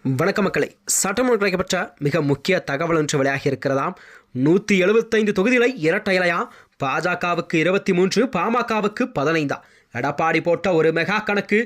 வணக்க மக்களை, சட்டமன்ற கிடைக்கப்பட்ட மிக முக்கிய தகவல் ஒன்று வெளியாகி இருக்கிறதாம். 175 தொகுதிகளை இரட்டையிலையா, பாஜகவுக்கு 23, பாமகவுக்கு 15. எடப்பாடி போட்ட ஒரு மெகா கணக்கு.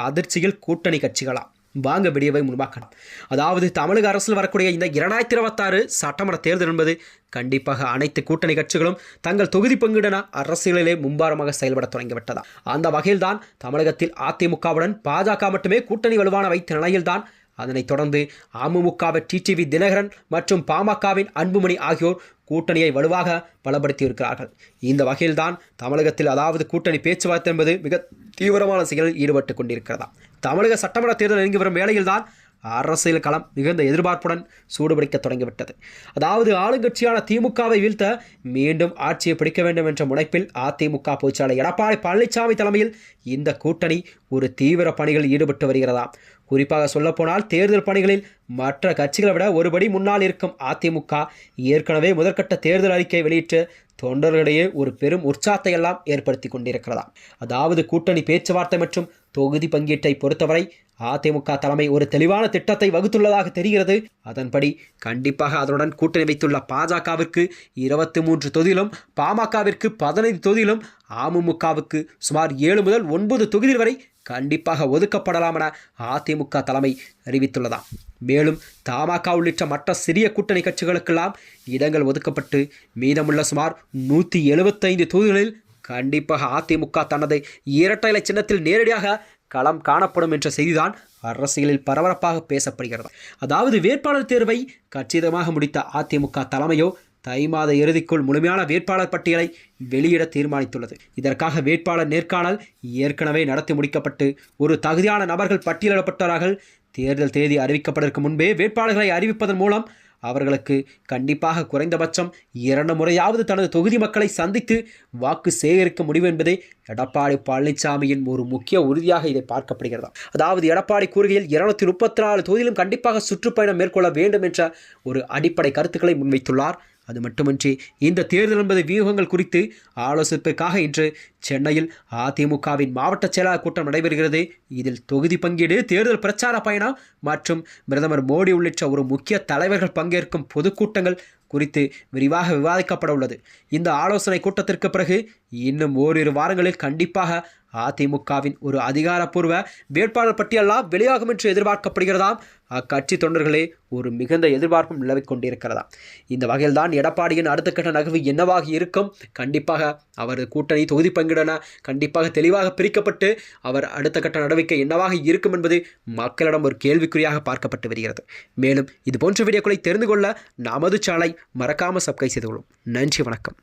அதிர்ச்சியில் கூட்டணி கட்சிகளா? வாங்க வீடியோவை முன்பாக்கலாம். அதாவது தமிழக அரசில் வரக்கூடிய இந்த 2026 சட்டமன்ற தேர்தல் என்பது கண்டிப்பாக அனைத்து கூட்டணி கட்சிகளும் தங்கள் தொகுதி பங்கீடன அரசியலிலே மும்பாரமாக செயல்பட தொடங்கிவிட்டதா. அந்த வகையில்தான் தமிழகத்தில் அதிமுகவுடன் பாஜக மட்டுமே கூட்டணி வலுவான வைத்த நிலையில்தான் அதனைத் தொடர்ந்து அமமுகவின் டிடிவி தினகரன் மற்றும் பாமகவின் அன்புமணி ஆகியோர் கூட்டணியை வலுவாக பலப்படுத்தியிருக்கிறார்கள். இந்த வகையில்தான் தமிழகத்தில் அதாவது கூட்டணி பேச்சுவார்த்தை என்பது மிக தீவிரமான செயலில் ஈடுபட்டு கொண்டிருக்கிறதா. தமிழக சட்டமன்ற தேர்தல் நெருங்கி வரும் வேளையில்தான் அரசியல் களம் மிகுந்த எதிர்பார்ப்புடன் சூடுபிடிக்க தொடங்கிவிட்டது. அதாவது ஆளுங்கட்சியான திமுகவை வீழ்த்த மீண்டும் ஆட்சியை பிடிக்க வேண்டும் என்ற முனைப்பில் அதிமுக பொதுச்செயலாளர் எடப்பாடி பழனிசாமி தலைமையில் இந்த கூட்டணி ஒரு தீவிர பணிகளில் ஈடுபட்டு வருகிறதா. குறிப்பாக சொல்லப்போனால் தேர்தல் பணிகளில் மற்ற கட்சிகளை விட ஒருபடி முன்னால் இருக்கும் அதிமுக ஏற்கனவே முதற்கட்ட தேர்தல் அறிக்கை வெளியிட்டு தொண்டர்களிடையே ஒரு பெரும் உற்சாகத்தை எல்லாம் ஏற்படுத்தி கொண்டிருக்கிறதா. அதாவது கூட்டணி பேச்சுவார்த்தை மற்றும் தொகுதி பங்கீட்டை பொறுத்தவரை அதிமுக தலைமை ஒரு தெளிவான திட்டத்தை வகுத்துள்ளதாக தெரிகிறது. அதன்படி கண்டிப்பாக அதனுடன் கூட்டணி வைத்துள்ள பாஜகவிற்கு 23 தொகுதியிலும், பாமகவிற்கு 15 தொகுதியிலும், அமமுகவுக்கு சுமார் 7 முதல் 9 தொகுதிகள் வரை கண்டிப்பாக ஒதுக்கப்படலாம் என அதிமுக தலைமை அறிவித்துள்ளதா. மேலும் தமாக உள்ளிட்ட மற்ற சிறிய கூட்டணி கட்சிகளுக்கெல்லாம் இடங்கள் ஒதுக்கப்பட்டு மீதமுள்ள சுமார் 175 தொகுதிகளில் கண்டிப்பாக அதிமுக தனது இரட்டை இலை சின்னத்தில் நேரடியாக களம் காணப்படும் என்ற செய்திதான் அரசியலில் பரபரப்பாக பேசப்படுகிறது. அதாவது வேட்பாளர் தேர்வை கச்சிதமாக முடித்த அதிமுக தலைமையோ தை மாத இறுதிக்குள் முழுமையான வேட்பாளர் பட்டியலை வெளியிட தீர்மானித்துள்ளது. இதற்காக வேட்பாளர் நேர்காணல் ஏற்கனவே நடத்தி முடிக்கப்பட்டு ஒரு தகுதியான நபர்கள் பட்டியலிடப்பட்டார்கள். தேர்தல் தேதி அறிவிக்கப்பதற்கு முன்பே வேட்பாளர்களை அறிவிப்பதன் மூலம் அவர்களுக்கு கண்டிப்பாக குறைந்தபட்சம் 2 முறையாவது தனது தொகுதி மக்களை சந்தித்து வாக்கு சேகரிக்க முடியும் என்பதே எடப்பாடி பழனிசாமியின் ஒரு முக்கிய உறுதியாக இதை பார்க்கப்படுகிறதா. அதாவது எடப்பாடி கூறுகையில் 234 தொகுதியிலும் கண்டிப்பாக சுற்றுப்பயணம் மேற்கொள்ள வேண்டும் என்ற ஒரு அடிப்படை கருத்துக்களை முன்வைத்துள்ளார். அது மட்டுமின்றி இந்த தேர்தல் என்பது வியூகங்கள் குறித்து ஆலோசிப்பதற்காக இன்று சென்னையில் அதிமுகவின் மாவட்ட செயலாளர் கூட்டம் நடைபெறுகிறது. இதில் தொகுதி பங்கீடு, தேர்தல் பிரச்சார பயணம் மற்றும் பிரதமர் மோடி உள்ளிட்ட ஒரு முக்கிய தலைவர்கள் பங்கேற்கும் பொதுக்கூட்டங்கள் குறித்து விரிவாக விவாதிக்கப்பட உள்ளது. இந்த ஆலோசனை கூட்டத்திற்கு பிறகு இன்னும் ஓரிரு வாரங்களில் கண்டிப்பாக அதிமுகவின் ஒரு அதிகாரப்பூர்வ வேட்பாளர் பட்டியலாம் வெளியாகும் என்று எதிர்பார்க்கப்படுகிறதாம். அக்கட்சி தொண்டர்களே ஒரு மிகுந்த எதிர்பார்ப்பும் நிலவிக் கொண்டிருக்கிறதா. இந்த வகையில்தான் எடப்பாடியின் அடுத்த கட்ட நகர்வு என்னவாக இருக்கும், கண்டிப்பாக அவர் கூட்டணி தொகுதி பங்கிடன கண்டிப்பாக தெளிவாக பிரிக்கப்பட்டு அவர் அடுத்த கட்ட நடவடிக்கை என்னவாக இருக்கும் என்பது மக்களிடம் ஒரு கேள்விக்குறியாக பார்க்கப்பட்டு வருகிறது. மேலும் இது போன்ற வீடியோக்களை தெரிந்து கொள்ள நமது சேனலை மறக்காமல் சப்ஸ்கிரைப் செய்து கொள்ளும். நன்றி, வணக்கம்.